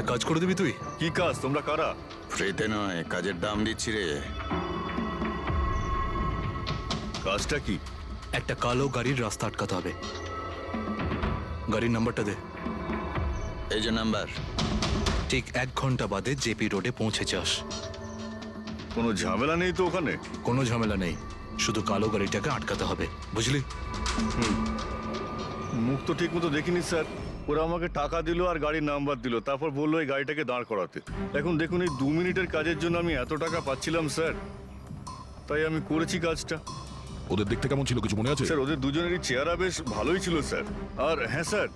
একটা কাজ করে দিবি তুই? কি কাজ? তোমরা কারা? ফ্রিতে নয়, কাজের দাম দিচ্ছি রে। কাজটা কি? একটা কালো গাড়ির রাস্তা আটকাতে হবে। গাড়ির নাম্বারটা দে। এই যে নাম্বার। ঠিক 1 ঘন্টা বাদে জেপি রোডে পৌঁছে যাস। কোনো ঝামেলা নেই তো ওখানে? কোনো ঝামেলা নেই, শুধু কালো গাড়িটাকে আটকাতে হবে, বুঝলি? মুখ তো ঠিক মতো দেখিনি স্যার। ওরা আমাকে টাকা দিল আর গাড়ির নাম্বার দিল, তারপর বললো এই গাড়িটাকে দাঁড় করাতে। এখন দেখুন, এই 2 মিনিটের কাজের জন্য আমি এত টাকা পাচ্ছিলাম স্যার, তাই আমি করেছি কাজটা। ওদের দেখতে কেমন ছিল কিছু মনে আছে? স্যার, ওদের দুজনেরই চেহারা বেশ ভালোই ছিল স্যার। আর হ্যাঁ স্যার,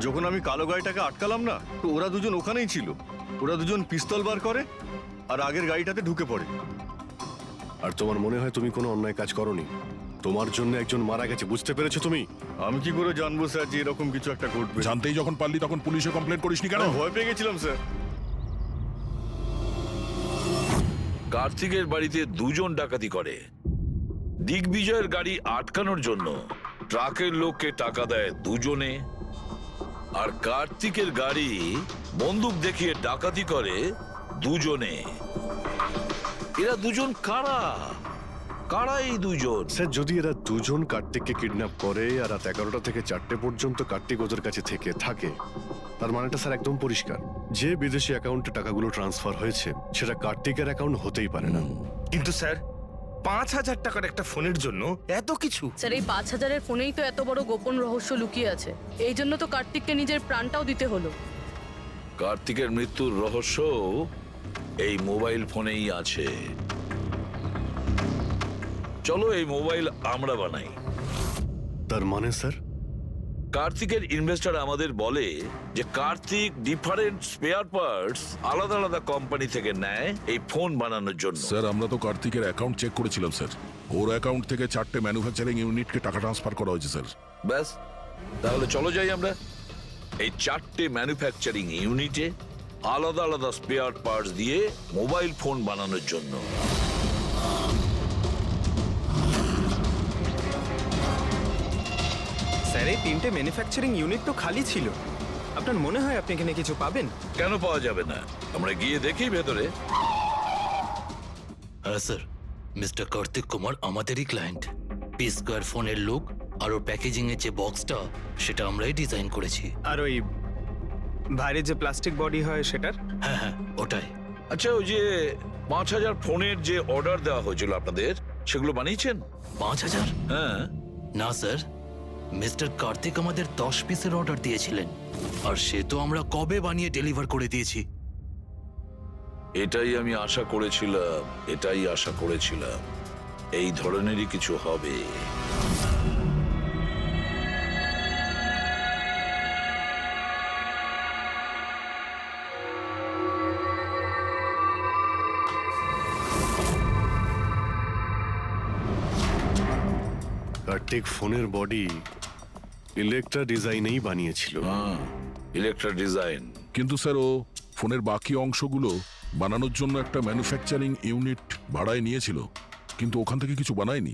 যখন আমি কালো গাড়িটাকে আটকালাম না, তো ওরা দুজন ওখানেই ছিল। ওরা দুজন পিস্তল বার করে আর আগের গাড়িটাতে ঢুকে পড়ে। আর তোমার মনে হয় তুমি কোনো অন্যায় কাজ করনি? তোমার জন্য একজন মারা গেছে, বুঝতে পেরেছো তুমি? আমি কি করে জানবো স্যার যে এরকম কিছু একটা ঘটবে? জানতেই যখন পারলি তখন পুলিশে কমপ্লেন করিসনি কেন? আমি ভয় পেয়ে গেছিলাম স্যার। কার্তিকের বাড়িতে 2 জন ডাকাতি করে। দিগ্বিজয়ের গাড়ি আটকানোর জন্য ট্রাকের লোককে টাকা দেয় 2 জনে, আর কার্তিকের গাড়ি বন্দুক দেখিয়ে ডাকাতি করে 2 জনে। এরা 2 জন কারা? কারা এই 2 জন? স্যার, যদি এরা দুজন কার্তিককে কিডন্যাপ করে আর রাত 11টা থেকে 4টে পর্যন্ত কার্তিক ওদের কাছে থাকে, তার মানেটা স্যার একদম পরিষ্কার। যে বিদেশি অ্যাকাউন্টে টাকাগুলো ট্রান্সফার হয়েছে সেটা কার্তিকের অ্যাকাউন্ট হতেই পারে না। কিন্তু স্যার, 5,000 টাকার একটা ফোনের জন্য এত কিছু? স্যার, এই 5,000-এর ফোনেই তো এত বড় গোপন রহস্য লুকিয়ে আছে। এই জন্য তো কার্তিককে নিজের প্রাণটাও দিতে হলো। কার্তিকের মৃত্যুর রহস্য এই মোবাইল ফোনেই আছে। চলো এই মোবাইল আমরা বানাই। তার মানে স্যার? কার্তিকের ইনভেস্টর আমাদের বলে যে কার্তিক ডিফারেন্ট স্পেয়ার পার্টস আলাদা আলাদা কোম্পানি থেকে নেয় এই ফোন বানানোর জন্য। স্যার, আমরা তো কার্তিকের অ্যাকাউন্ট চেক করেছিলাম স্যার। ওর অ্যাকাউন্ট থেকে 4টে ম্যানুফ্যাকচারিং ইউনিটকে টাকা ট্রান্সফার করা হয়েছে স্যার। ব্যাস, তাহলে চলো যাই আমরা। এই 4টে ম্যানুফ্যাকচারিং ইউনিটে আলাদা আলাদা স্পেয়ার পার্টস দিয়ে মোবাইল ফোন বানানোর জন্য। স্যার, এই 3টে ম্যানুফ্যাকচারিং ইউনিট তো খালি ছিল। আপনার মনে হয় আপনি এখানে কিছু পাবেন? কেন পাওয়া যাবে না? আমরা গিয়ে দেখি ভেতরে। হ্যাঁ স্যার, মিস্টার কার্তিক কুমার আমাদেরই ক্লায়েন্ট। পি স্কোয়ার ফোনের লোক, আর ওর প্যাকেজিং এর যে বক্সটা সেটা আমরাই ডিজাইন করেছি। আর ওই বাইরে যে প্লাস্টিক বডি হয় সেটার? হ্যাঁ হ্যাঁ, ওটাই। আচ্ছা, ওই যে 5,000 ফোনের যে অর্ডার দেওয়া হয়েছিল আপনাদের, সেগুলো বানিয়েছেন? 5,000? হ্যাঁ। না স্যার, মিস্টার কার্তিক আমাদের 10 পিসের অর্ডার দিয়েছিলেন, আর সে তো আমরা কবে বানিয়ে ডেলিভার করে দিয়েছি। এটাই আমি আশা করেছিলাম, এই ধরনেরই কিছু হবে। কার্তিক ফোনের বডি ইলেকট্রা ডিজাইনেই বানিয়েছিল। Electra design. কিন্তু স্যার, ও ফোনের বাকি অংশগুলো বানানোর জন্য একটা ম্যানুফ্যাকচারিং ইউনিট ভাড়ায় নিয়েছিল, কিন্তু ওখান থেকে কিছু বানায়নি।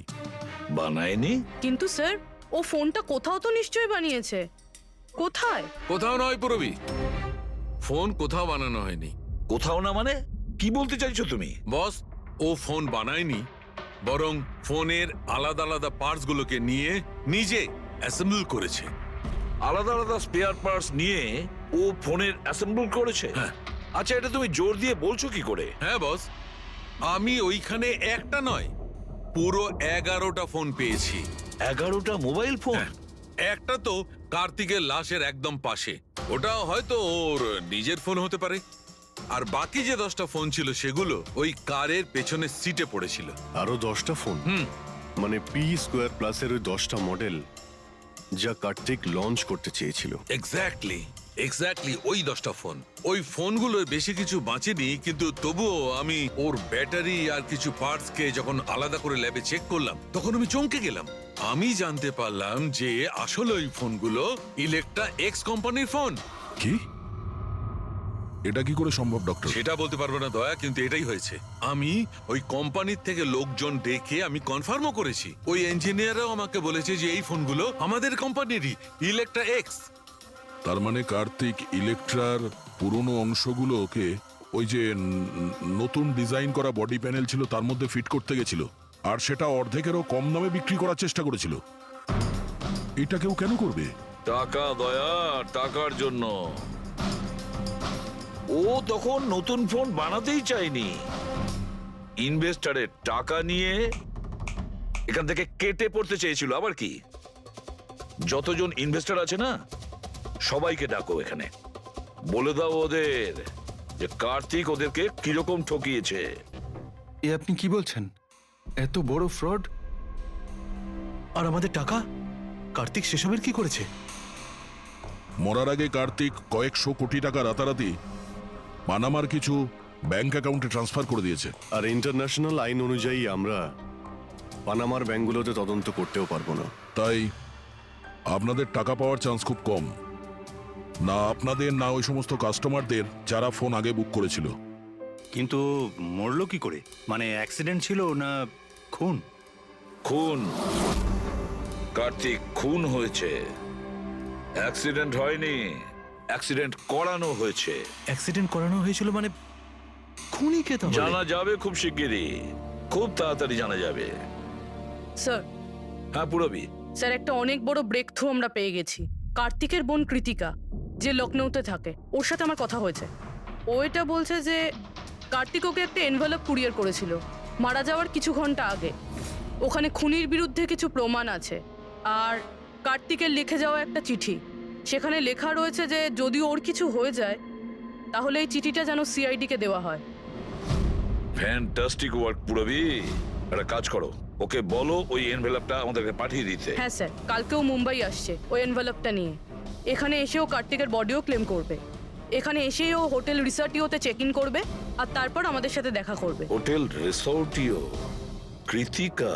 বানায়নি? কিন্তু স্যার, ও ফোনটা কোথাও তো নিশ্চয়ই বানিয়েছে। কোথায়? কোথাও নয় পুরবি, ফোন কোথাও বানানো হয়নি। কোথাও না মানে কি বলতে চাইছো তুমি? বস, ও ফোন বানায়নি, বরং ফোনের আলাদা আলাদা পার্টস গুলোকে নিয়ে নিজে অ্যাসেম্বল করেছে। আলাদা আলাদা স্পেয়ার পার্টস নিয়ে ও ফোনের অ্যাসেম্বল করেছে? হ্যাঁ। আচ্ছা, এটা তুমি জোর দিয়ে বলছো কি করে? হ্যাঁ বস, আমি ওইখানে একটা নয়, পুরো 11টা ফোন পেয়েছি। 11টা মোবাইল ফোন? হ্যাঁ, একটা তো কার্তিকের লাশের একদম পাশে, ওটা হয়তো ওর নিজের ফোন হতে পারে। আর বাকি যে 10টা ফোন ছিল সেগুলো ওই কারের পেছনের সিটে পড়েছিল। আরো 10টা ফোন? মানে পি স্কোয়ার প্লাসের ওই 10টা মডেল যা কার্তিক লঞ্চ করতে চেয়েছিল। এক্স্যাক্টলি ওই 10টা ফোন। ওই ফোনগুলোর বেশি কিছু বাঁচেনি, কিন্তু তবুও আমি ওর ব্যাটারি আর কিছু পার্টস কে যখন আলাদা করে ল্যাবে চেক করলাম, তখন আমি চমকে গেলাম। আমি জানতে পারলাম যে আসলে ওই ফোনগুলো ইলেকট্রা এক্স কোম্পানির ফোন। কি? এটা কি করে সম্ভব ডক্টর? সেটা বলতে পারবো না দয়া, কিন্তু এটাই হয়েছে। আমি ওই কোম্পানির থেকে লোকজন ডেকে আমি কনফার্মও করেছি। ওই ইঞ্জিনিয়ারও আমাকে বলেছে যে এই ফোনগুলো আমাদের কোম্পানিরই, ইলেকট্রা এক্স। তার মানে কার্তিক ইলেকট্রার পুরনো অংশগুলোকে ওই যে নতুন ডিজাইন করা বডি প্যানেল ছিল তার মধ্যে ফিট করতে গেছিল, আর সেটা অর্ধেকেরও কম দামে বিক্রি করার চেষ্টা করেছিল। এটা কেউ কেন করবে? টাকা দয়া, টাকার জন্য। ও তখন নতুন ফোন বানাতেই চায়নি, ইনভেস্টারের টাকা নিয়ে এখান থেকে কেটে পড়তে চেয়েছিল। আবার কি, যতজন ইনভেস্টর আছে না সবাইকে ডাকো এখানে, বলে দাও ওদের যে কার্তিক ওদেরকে কিরকম ঠকিয়েছে। এ আপনি কি বলছেন? এত বড় ফ্রড! আর আমাদের টাকা কার্তিক সেসবের কি করেছে? মরার আগে কার্তিক কয়েকশো কোটি টাকা রাতারাতি পানামার কিছু ব্যাংক অ্যাকাউন্টে ট্রান্সফার করে দিয়েছে। আর ইন্টারন্যাশনাল আইন অনুযায়ী আমরা পানামার ব্যাংকগুলোতে তদন্ত করতেও পারবো না। তাই আপনাদের টাকা পাওয়ার চান্স খুব কম, না আপনাদের না ওই সমস্ত কাস্টমারদের যারা ফোন আগে বুক করেছিল। কিন্তু মরলো কি করে? মানে অ্যাক্সিডেন্ট ছিল না খুন? খুন। কার্তিক খুন হয়েছে, অ্যাক্সিডেন্ট হয়নি, অ্যাক্সিডেন্ট করানো হয়েছে। অ্যাক্সিডেন্ট করানো হয়েছিল মানে খুনি কে তাহলে? জানা যাবে খুব শিগগিরই, খুব তাড়াতাড়ি জানা যাবে। স্যার, হ্যাঁ পুরবি। স্যার একটা অনেক বড় ব্রেক থ্রু আমরা পেয়ে গেছি। কার্তিকের বোন কৃতিকা, যে লখনৌতে থাকে, ওর সাথে আমার কথা হয়েছে। ও এটা বলছে যে কার্তিক ওকে একটা এনভেলপ কুরিয়ার করেছিল মারা যাওয়ার কিছু ঘন্টা আগে। ওখানে খুনির বিরুদ্ধে কিছু প্রমাণ আছে, আর কার্তিকের লিখে যাওয়া একটা চিঠি, সেখানে লেখা রয়েছে যে যদি ওর কিছু হয়ে যায় তাহলে এই চিঠিটা যেন সিআইডিকে দেওয়া হয়। ফ্যান্টাস্টিক ওয়ার্ক পুরবি। একটা কাজ করো, ওকে বলো ওই এনভেলপটা আমাদেরকে পাঠিয়ে দিতে। হ্যাঁ স্যার, কালকেও মুম্বাই আসছে ওই এনভেলপটা নিয়ে। এখানে এসেও কার্তিকের বডিও ক্লেম করবে। এখানে এসেই ও হোটেল রিসর্টিওতে চেক ইন করবে, আর তারপর আমাদের সাথে দেখা করবে। Hotel Resortio? Kritika?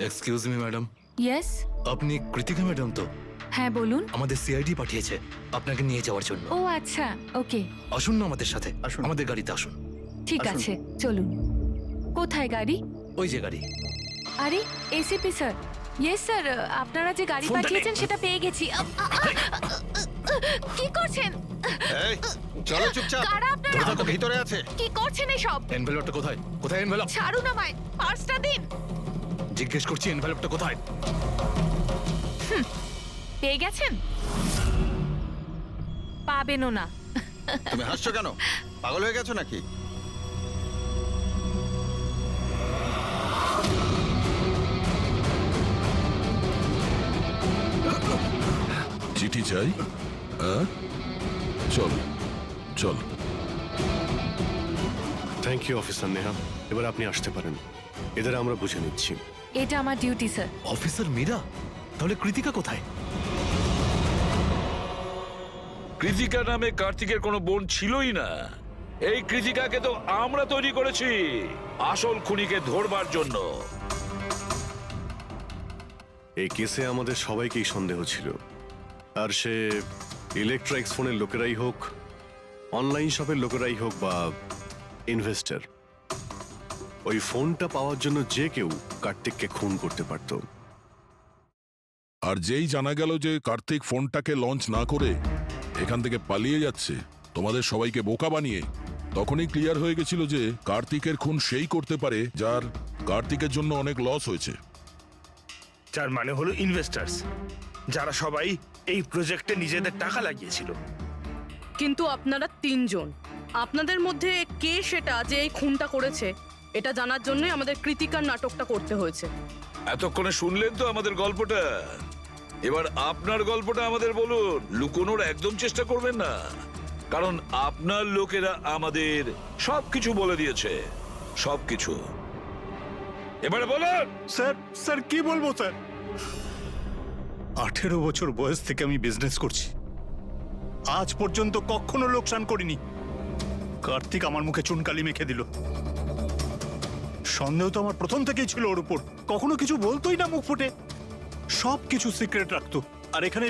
Excuse me madam, yes, আপনি কৃতিকা ম্যাডাম তো? হ্যাঁ বলুন। আমাদের সিআইডি পাঠিয়েছে আপনাকে নিয়ে যাওয়ার জন্য। ও আচ্ছা, ওকে, আসুন না আমাদের সাথে, আসুন। আমাদের গাড়িতে আসুন। ঠিক আসুন। আছে, চলুন। কোথায় গাড়ি? ওই যে গাড়ি। আরে এসিপি স্যার। ইয়েস স্যার, আপনারা যে গাড়ি ফোনটা নে। পাঠিয়েছেন সেটা পেয়ে গেছি। কি করছেন? চলো চুপচাপ, কারা আপনারা? ভিতরে আছে। কি করছেন এসব? এনভেলপটা কোথায়? কোথায় এনভেলপ? ছাড়ুন আমায়, পার্সটা দিন। জিজ্ঞেস করছি এনভেলপটা কোথায়? পেয়ে গেছেন? পাবেনও না। তুমি হাসছো কেন? পাগল হয়ে গেছো নাকি? চিঠি চাই? হ্যাঁ, চল চল। থ্যাংক ইউ অফিসার নেহা, এবার আপনি আসতে পারেন। এদের আমরা বুঝে নিচ্ছি। এটা আমার ডিউটি স্যার। অফিসার মীরা? তাহলে কৃতিকা কোথায়? কৃতিকা নামে কার্তিকের কোনো বোন ছিলই না। এই কৃতিকাকে তো আমরা তৈরি করেছি আসল খুনিকে ধরবার জন্য। এই কেসে আমাদের সবাইকেই সন্দেহ ছিল, আর সে ইলেকট্রনিক্স ফোনের লোকেরাই হোক, অনলাইন শপের লোকেরাই হোক, বা ইনভেস্টর, ওই ফোনটা পাওয়ার জন্য যে কেউ কার্তিককে খুন করতে পারত। আর যেই জানা গেল যে কার্তিক ফোনটাকে লঞ্চ না করে এখান থেকে পালিয়ে যাচ্ছে তোমাদের সবাইকে বোকা বানিয়ে, তখনই ক্লিয়ার হয়ে গেছিল যে কার্তিকের খুন সেই করতে পারে যার কার্তিকের জন্য অনেক লস হয়েছে। যার মানে হলো ইনভেস্টার্স, যারা সবাই এই প্রজেক্টে নিজেদের টাকা লাগিয়েছিল। কিন্তু আপনারা তিনজন, আপনাদের মধ্যে কে সেটা যে এই খুনটা করেছে এটা জানার জন্যই আমাদের কৃতিকার নাটকটা করতে হয়েছে। এতক্ষণে শুনলেন তো আমাদের গল্পটা, এবার আপনার গল্পটা আমাদের বলুন। লুকোনোর একদম চেষ্টা করবেন না, কারণ আপনার লোকেরা আমাদের সবকিছু বলে দিয়েছে, সবকিছু। এবারে বলুন। স্যার কি বলবো স্যার? 18 বছর বয়স থেকে আমি বিজনেস করছি, আজ পর্যন্ত কখনো লোকসান করিনি। কার্তিক আমার মুখে চুনকালি মেখে দিল। সন্দেহ তো আমার প্রথম থেকেই ছিল ওর উপর। কখনো কিছু বলতোই না মুখ ফুটে, সব কিছু সিক্রেট রাখতো। আর এখানে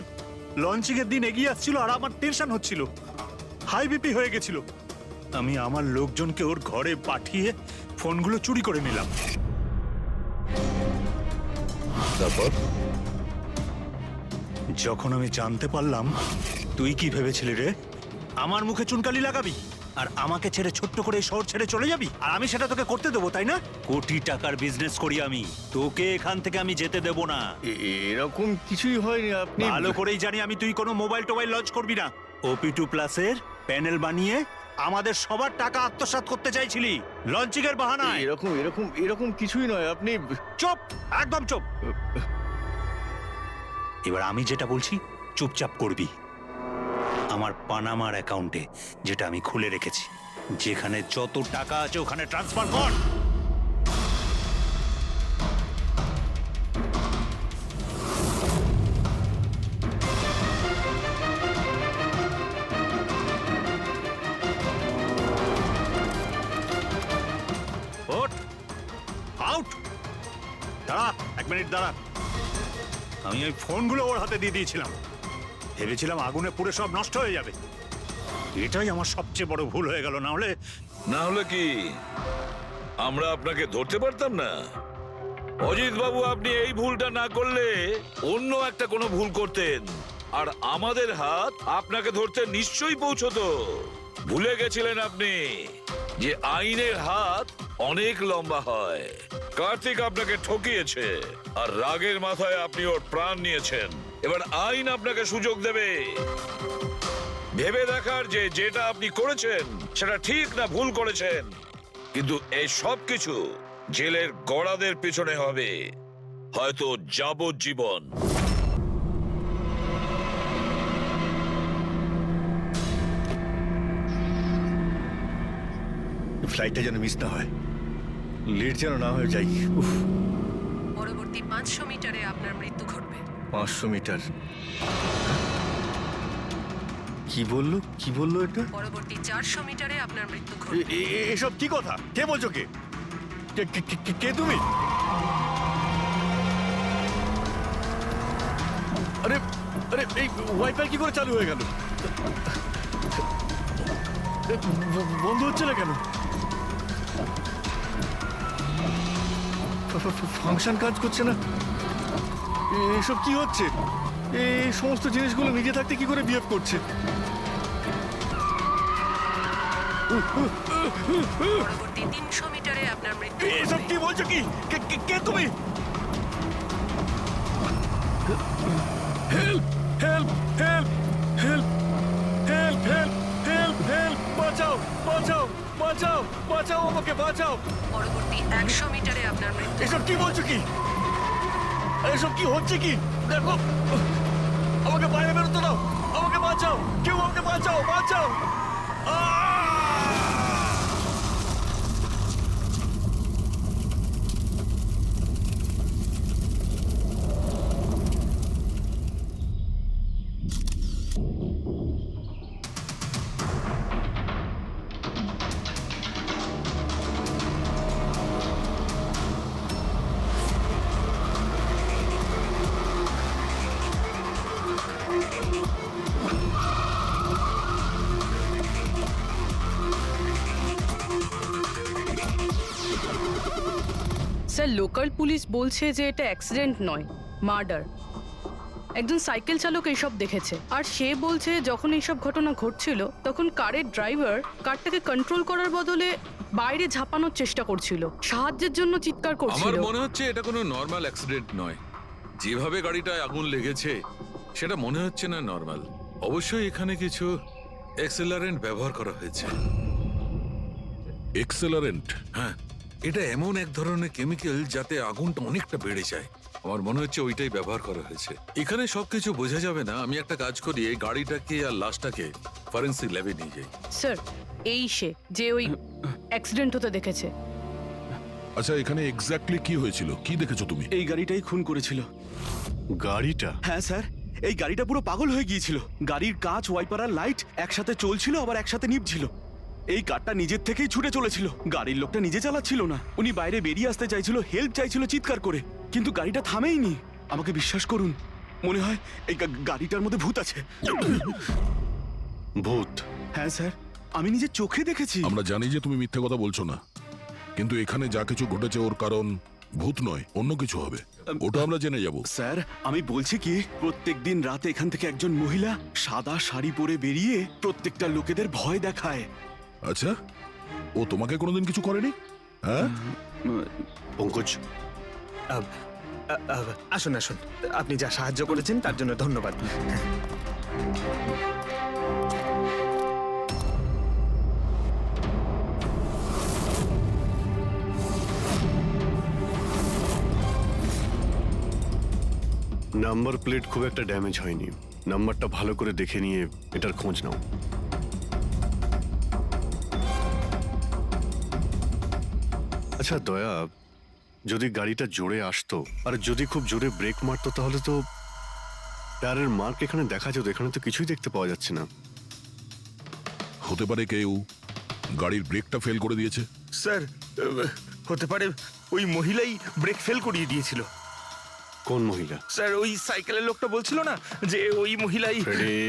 লঞ্চিং এর দিন এগিয়ে আসছিল আর আমার টেনশন হচ্ছিল, হাই বিপি হয়ে গেছিল। আমি আমার লোকজনকে ওর ঘরে পাঠিয়ে ফোনগুলো চুরি করে নিলাম। তারপর যখন আমি জানতে পারলাম তুই কি ভেবেছিলি রে? আমার মুখে চুনকালি লাগাবি আর আমাকে ছেড়ে ছোট্ট করে এই শহর ছেড়ে চলে যাবি, আর আমি সেটা তোকে করতে দেবো, তাই না? কোটি টাকার বিজনেস করি আমি, তোকে এখান থেকে আমি যেতে দেবো না। এরকম কিছুই হয়নি। আপনি ভালো করেই জানি আমি তুই কোনো মোবাইল টোবাইল লঞ্চ করবি না। OP2 প্লাসের প্যানেল বানিয়ে আমাদের সবার টাকা আত্মসাৎ করতে চাইছিলি লঞ্চিং এর বাহানায়। এরকম এরকম এরকম কিছুই নয়। আপনি চুপ, একদম চুপ। এবার আমি যেটা বলছি চুপচাপ করবি। আমার পানামার অ্যাকাউন্টে, যেটা আমি খুলে রেখেছি, যেখানে যত টাকা আছে ওখানে ট্রান্সফার কর। ওঠ, আউট। দাঁড়া, 1 মিনিট দাঁড়া। আমি ওই ফোনগুলো ওর হাতে দিয়ে দিয়েছিলাম, ভেবেছিলাম আগুনে পুড়ে সব নষ্ট হয়ে যাবে। এটাই আমার সবচেয়ে বড় ভুল হয়ে গেল, না হলে কি আমরা আপনাকে ধরতে পারতাম না? অজিত বাবু, আপনি এই ভুলটা না করলে অন্য একটা কোনো ভুল করতেন, আর আমাদের হাত আপনাকে ধরতে নিশ্চয়ই পৌঁছতো। ভুলে গেছিলেন আপনি যে আইনের হাত অনেক লম্বা হয়। কার্তিক আপনাকে ঠকিয়েছে, আর রাগের মাথায় আপনি ওর প্রাণ নিয়েছেন। এবার আইন আপনাকে সুযোগ দেবে ভেবে দেখার যে যেটা আপনি করেছেন সেটা ঠিক না ভুল করেছেন। কিন্তু এই সব কিছু জেলের গড়াদের পিছনে হবে, হয়তো যাবজ্জীবন। ফ্লাইটটা যেন মিস না হয়, লেট যেন না হয়ে যাই। উফ, পরবর্তী 500 মিটারে আপনার মৃত্যু ঘটবে। 500 মিটার? কি বললো এটা? পরবর্তী 400 মিটারে আপনার মৃত্যু ঘটবে। এসব কি কথা? কে বলছো? কে তুমি? আরে আরে, এই ওয়াইফাই কি করে চালু হয়ে গেল? বন্ধ হচ্ছে না কেন? ফাংশন কাজ করছে না? এসব কি হচ্ছে? এই সমস্ত জিনিসগুলো নিজে থাকতে কি করে বিহেভ করছে? পরবর্তী 300 মিটারে আপনার মৃত্যু এসব কি বলছো? কে তুমি? Help help help help help help help help! বাঁচাও বাঁচাও বাঁচাও বাঁচাও, আমাকে বাঁচাও! পরবর্তী 100 মিটারে আপনার মৃত্যু। এসব কি বলছো? এসব কি হচ্ছে? দেখো, আমাকে বাইরে বেরোতে দাও, আমাকে বাঁচাও, কেউ আমাকে বাঁচাও, বাঁচাও! স্যার, লোকাল পুলিশ বলছে যে এটা অ্যাক্সিডেন্ট নয়, মার্ডার। একজন সাইকেল চালক এইসব দেখেছে, আর সে বলছে যখন এইসব ঘটনা ঘটছিল তখন কারের ড্রাইভার কারটাকে কন্ট্রোল করার বদলে বাইরে ঝাঁপানোর চেষ্টা করছিল, সাহায্যের জন্য চিৎকার আমার করছিল। মনে হচ্ছে এটা কোনো নর্মাল অ্যাক্সিডেন্ট নয়। যেভাবে গাড়িটায় আগুন লেগেছে সেটা মনে হচ্ছে না নর্মাল। অবশ্যই এখানে কিছু এক্সেলারেন্ট ব্যবহার করা হয়েছে। এক্সেলারেন্ট? হ্যাঁ, এটা এমন এক ধরনের কেমিক্যাল যাতে আগুনটা অনেকটা বেড়ে যায়। আমার মনে হচ্ছে ওইটাই ব্যবহার করা হয়েছে। এখানে সবকিছু বোঝা যাবে না। আমি একটা কাজ করি, এই গাড়িটাকে আর লাশটাকে ফরেন্সিক ল্যাবে নিয়ে যাই। স্যার, এই সে যে ওই অ্যাক্সিডেন্ট হতে দেখেছে। আচ্ছা, এখানে এক্স্যাক্টলি কি হয়েছিল? কি দেখেছো তুমি? এই গাড়িটাই খুন করেছিল। গাড়িটা? হ্যাঁ স্যার, এই গাড়িটা পুরো পাগল হয়ে গিয়েছিল। গাড়ির কাঁচ, ওয়াইপার আর লাইট একসাথে চলছিল, আবার একসাথে নিভছিল। এই কারটা নিজের থেকেই ছুটে চলেছিল। গাড়ির লোকটা নিজে চালাচ্ছিল না, উনি বাইরে বেরিয়ে আসতে চাইছিল, হেল্প চাইছিল চিৎকার করে, কিন্তু গাড়িটা থামেইনি। আমাকে বিশ্বাস করুন, মনে হয় এই গাড়িটার মধ্যে ভূত আছে। ভূত? হ্যাঁ স্যার, আমি নিজের চোখে দেখেছি। আমরা জানি যে তুমি মিথ্যে কথা বলছো না, কিন্তু এখানে যা কিছু ঘটেছে ওর কারণ ভূত নয়, অন্য কিছু হবে। ওটা আমরা জেনে যাব। স্যার আমি বলছি কি, প্রত্যেকদিন রাতে এখান থেকে একজন মহিলা সাদা শাড়ি পরে বেরিয়ে প্রত্যেকটা লোকেদের ভয় দেখায়। আচ্ছা, ও তোমাকে কোনোদিন কিছু করেনি? হ্যাঁ, পঙ্কজ, আসুন আসুন, আপনি যা সাহায্য করেছেন তার জন্য ধন্যবাদ। নাম্বার প্লেট খুব একটা ড্যামেজ হয়নি। নাম্বারটা ভালো করে দেখে নিয়ে এটার খোঁজ নাও। আচ্ছা দয়া, যদি গাড়িটা জোরে আসতো আর যদি খুব জোরে ব্রেক মারতো তাহলে তো টায়ারের মার্ক এখানে দেখা যেত। এখানে তো কিছুই দেখতে পাওয়া যাচ্ছে না। হতে পারে কেউ গাড়ির ব্রেকটা ফেল করে দিয়েছে। স্যার, হতে পারে ওই মহিলাই ব্রেক ফেল করিয়ে দিয়েছিল। কোন মহিলা? স্যার, ওই সাইকেলের লোকটা বলছিল না যে ওই মহিলাই। ফ্রেডি,